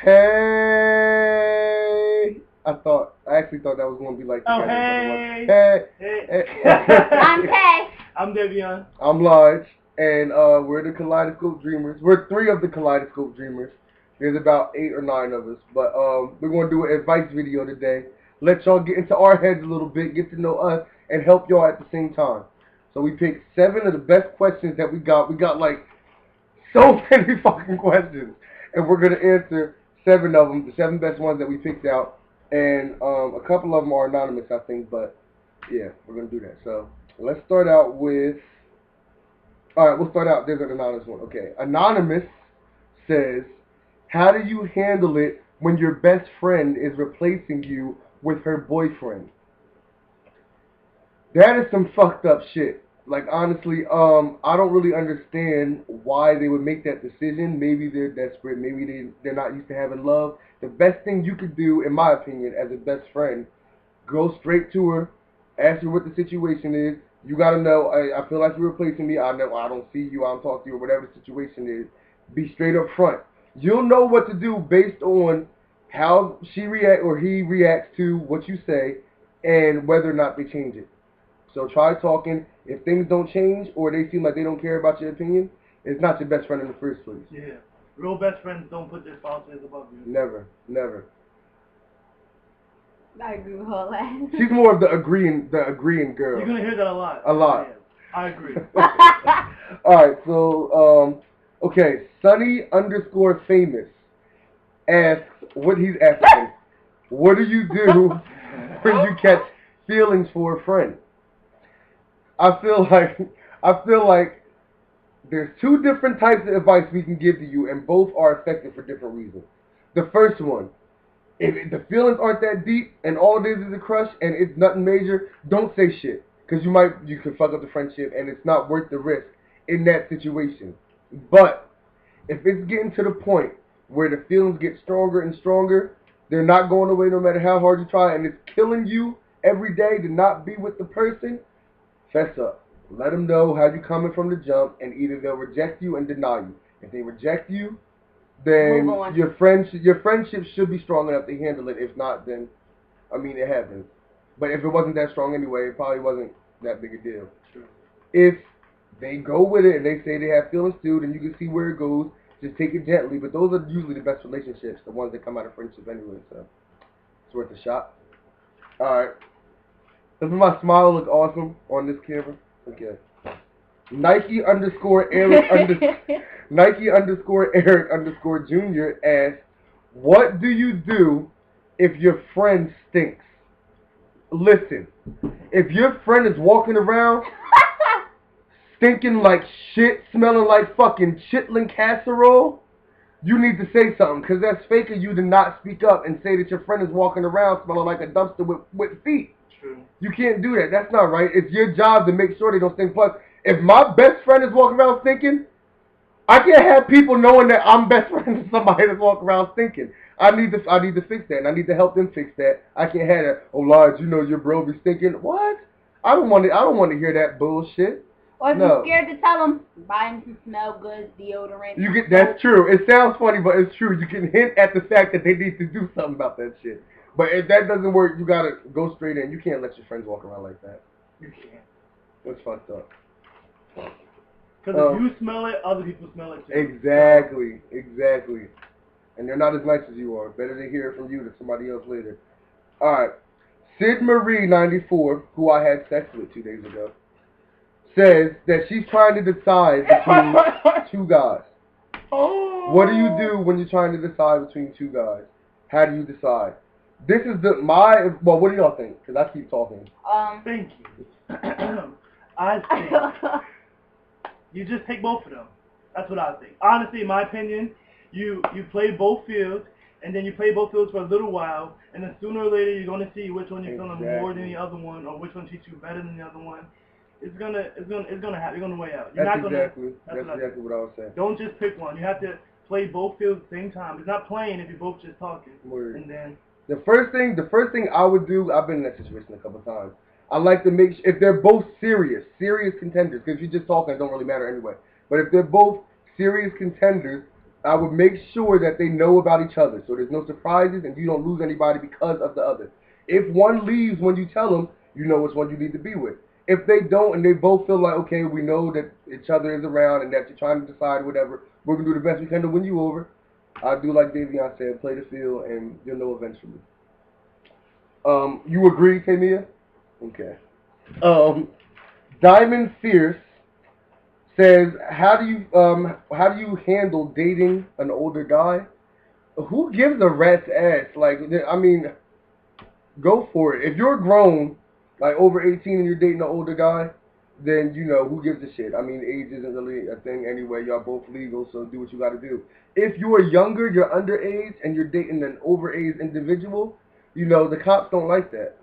Hey, I actually thought that was gonna be like Oh, together, hey. but it Hey. wasn't. I'm Kay. I'm Devion. I'm Lodge, and we're the Kaleidoscope Dreamers. We're three of the Kaleidoscope Dreamers. There's about 8 or 9 of us, but we're gonna do an advice video today. Let y'all get into our heads a little bit, get to know us, and help y'all at the same time. So we picked 7 of the best questions that we got. We got like so many fucking questions, and we're gonna answer 7 of them, the 7 best ones that we picked out, and a couple of them are anonymous, I think. But yeah, we're gonna do that. So let's start out with. All right, we'll start out. There's an anonymous one. Okay, anonymous says, "How do you handle it when your best friend is replacing you with her boyfriend?" That is some fucked up shit. Like honestly, I don't really understand why they would make that decision. Maybe they're desperate. Maybe they're not used to having love. The best thing you could do, in my opinion, as a best friend, go straight to her, ask her what the situation is. You gotta know. I feel like you're replacing me. I know I don't see you. I don't talk to you. Or whatever the situation is. Be straight up front. You'll know what to do based on how she react or he reacts to what you say, and whether or not they change it. So try talking. If things don't change or they seem like they don't care about your opinion, it's not your best friend in the first place. Yeah. Real best friends don't put their spouses above you. Never, never. I agree with all that. She's more of the agreeing girl. You're gonna hear that a lot. A lot. Yeah, I agree. Alright, so, okay, Sunny_famous asks what he's asking. What do you do when you catch feelings for a friend? I feel like there's 2 different types of advice we can give to you, and both are effective for different reasons. The first one, if the feelings aren't that deep and all it is a crush and it's nothing major, don't say shit. Because you could fuck up the friendship and it's not worth the risk in that situation. But if it's getting to the point where the feelings get stronger and stronger, they're not going away no matter how hard you try, and it's killing you every day to not be with the person, fess up. Let them know how you coming from the jump, and either they'll reject you and deny you. If they reject you, then your friendship should be strong enough to handle it. If not, then I mean it happens. But if it wasn't that strong anyway, it probably wasn't that big a deal. True. If they go with it and they say they have feelings too, then you can see where it goes. Just take it gently. But those are usually the best relationships, the ones that come out of friendship anyway. So it's worth a shot. All right. Doesn't my smile look awesome on this camera? Okay. Nike_Eric_Jr. asks, what do you do if your friend stinks? Listen, if your friend is walking around stinking like shit, smelling like fucking chitlin casserole, you need to say something, because that's fake of you to not speak up and say that your friend is walking around smelling like a dumpster with feet. True. You can't do that. That's not right. It's your job to make sure they don't stink. Plus, if my best friend is walking around stinking, I can't have people knowing that I'm best friends with somebody that's walking around stinking. I need to fix that, and I need to help them fix that. I can't have that. Oh, Lord, you know your bro be stinking. What? I don't want to hear that bullshit. Or if No. you're scared to tell them, buy them some smell good deodorant. That's true. It sounds funny, but it's true. You can hint at the fact that they need to do something about that shit. But if that doesn't work, you gotta go straight in. You can't let your friends walk around like that. You can't. That's fucked up. Because if you smell it, other people smell it too. Exactly. And they're not as nice as you are. Better to hear it from you than somebody else later. Alright. Sid Marie 94, who I had sex with 2 days ago, says that she's trying to decide between 2 guys. Oh. What do you do when you're trying to decide between 2 guys? How do you decide? This is well, what do y'all think? Because I keep talking. Thank you. I think you just take both of them. That's what I think. Honestly, in my opinion, you play both fields, and then you play both fields for a little while, and then sooner or later you're going to see which one you're feeling more than the other one, or which one treats you better than the other one. It's gonna happen. You're gonna weigh out. That's exactly what I was saying. Don't just pick one. You have to play both fields at the same time. It's not playing if you're both just talking. Word. And then the first thing I would do, I've been in that situation a couple times. I like to make if they're both serious contenders, because if you're just talking, it don't really matter anyway. But if they're both serious contenders, I would make sure that they know about each other, so there's no surprises and you don't lose anybody because of the other. If one leaves when you tell them, you know which one you need to be with. If they don't and they both feel like, okay, we know that each other is around and that you're trying to decide whatever, we're going to do the best we can to win you over. I do like Davion said, play the field and you'll know eventually. You agree, Tamia? Okay. Diamond Fierce says, how do you handle dating an older guy? Who gives a rat's ass? Like, I mean, go for it. If you're grown, like over 18 and you're dating an older guy, then, you know, who gives a shit? I mean, age isn't really a thing anyway. Y'all both legal, so do what you got to do. If you are younger, you're underage, and you're dating an overage individual, you know, the cops don't like that.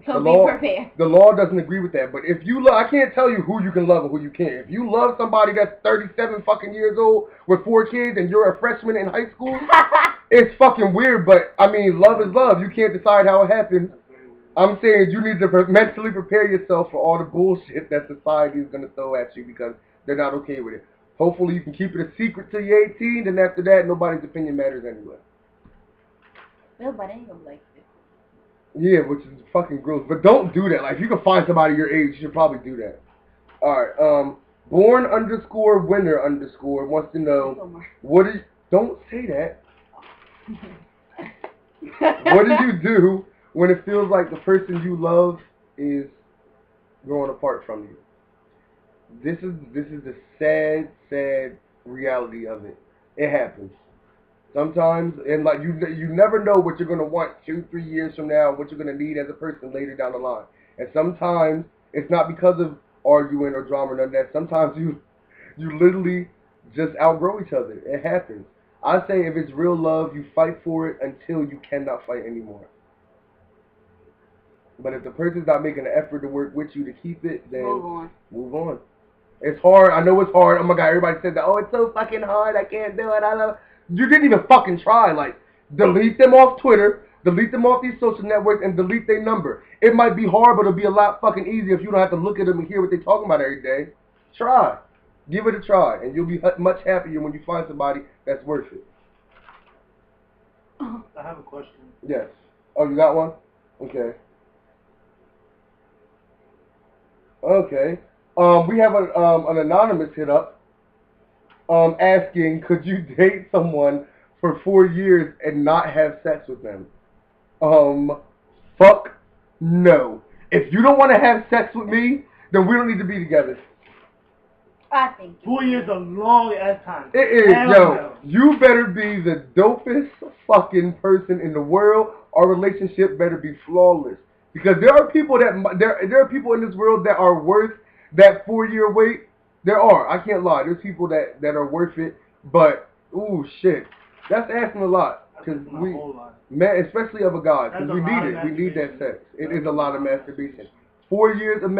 So be prepared. The law doesn't agree with that. But if you I can't tell you who you can love and who you can't. If you love somebody that's 37 fucking years old with 4 kids and you're a freshman in high school, it's fucking weird. But, I mean, love is love. You can't decide how it happens. I'm saying you need to mentally prepare yourself for all the bullshit that society is going to throw at you because they're not okay with it. Hopefully you can keep it a secret till you're 18, and after that, nobody's opinion matters anyway. Nobody ain't gonna like this. Yeah, which is fucking gross. But don't do that. Like, if you can find somebody your age, you should probably do that. Alright, Born_winner_ wants to know, don't say that. What do you do when it feels like the person you love is growing apart from you? This is the sad reality of it. It happens. Sometimes, and like you never know what you're gonna want 2-3 years from now, what you're gonna need as a person later down the line. And sometimes it's not because of arguing or drama or none of that. Sometimes you literally just outgrow each other. It happens. I say if it's real love, you fight for it until you cannot fight anymore. But if the person's not making an effort to work with you to keep it, then move on. It's hard. I know it's hard. Oh my God, everybody said that. Oh, it's so fucking hard. I can't do it. I love. You didn't even fucking try. Like, delete them off Twitter, delete them off these social networks, and delete their number. It might be hard, but it'll be a lot fucking easier if you don't have to look at them and hear what they're talking about every day. Try. Give it a try, and you'll be much happier when you find somebody that's worth it. I have a question. Yes. Oh, you got one? Okay. Okay. We have an anonymous hit up. Asking, could you date someone for 4 years and not have sex with them? Fuck no. If you don't want to have sex with me, then we don't need to be together. I think 4 years is a long ass time. It is, Hell yo. no. You better be the dopest fucking person in the world. Our relationship better be flawless. Because there are people there are people in this world that are worth that 4-year wait. There are. I can't lie. There's people that are worth it, but ooh shit, that's asking a lot. Cause man, especially of a guy, because we need it. We need that sex. It is a lot of masturbation. 4 years of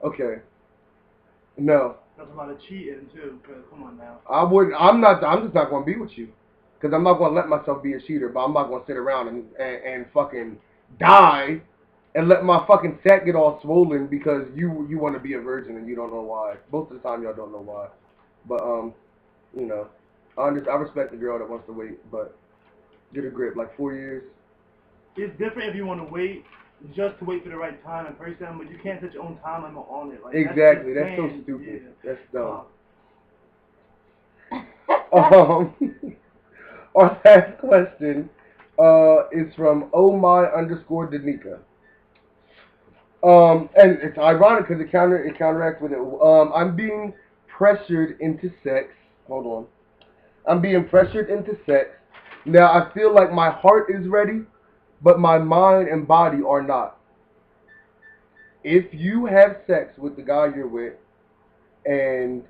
Okay. No. That's a lot of cheating too. Cause come on now. I'm just not gonna be with you, cause I'm not gonna let myself be a cheater. But I'm not gonna sit around and fucking die. And let my fucking sack get all swollen because you want to be a virgin and you don't know why. Most of the time y'all don't know why. But, you know, I respect the girl that wants to wait, but get a grip. Like 4 years. It's different if you want to wait just to wait for the right time and person, but you can't set your own time limit on it. Like, exactly. That's so stupid. Yeah. That's dumb. Our last question is from @ohmy_Danica. And it's ironic because it counteracts with it. I'm being pressured into sex. Hold on. I'm being pressured into sex. Now I feel like my heart is ready, but my mind and body are not. If you have sex with the guy you're with and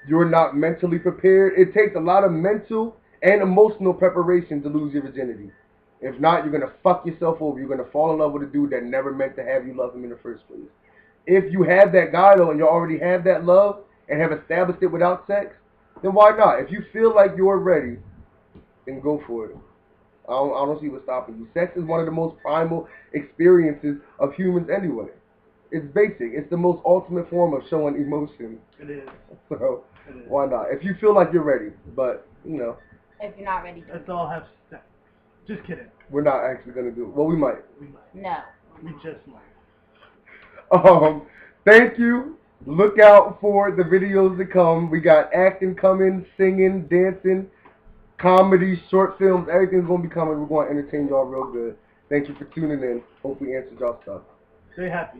you're not mentally prepared, it takes a lot of mental and emotional preparation to lose your virginity. If not, you're going to fuck yourself over. You're going to fall in love with a dude that never meant to have you love him in the first place. If you have that guy, though, and you already have that love and have established it without sex, then why not? If you feel like you're ready, then go for it. I don't see what's stopping you. Sex is one of the most primal experiences of humans anyway. It's basic. It's the most ultimate form of showing emotion. It is. So It is. why not? If you feel like you're ready, but you know, If you're not ready. Let's all have sex. Just kidding. we're not actually gonna do it. Well, we might. We might. No. We just might. Thank you. Look out for the videos to come. We got acting coming, singing, dancing, comedy, short films. Everything's gonna be coming. We're gonna entertain y'all real good. Thank you for tuning in. Hope we answered y'all stuff. Stay happy.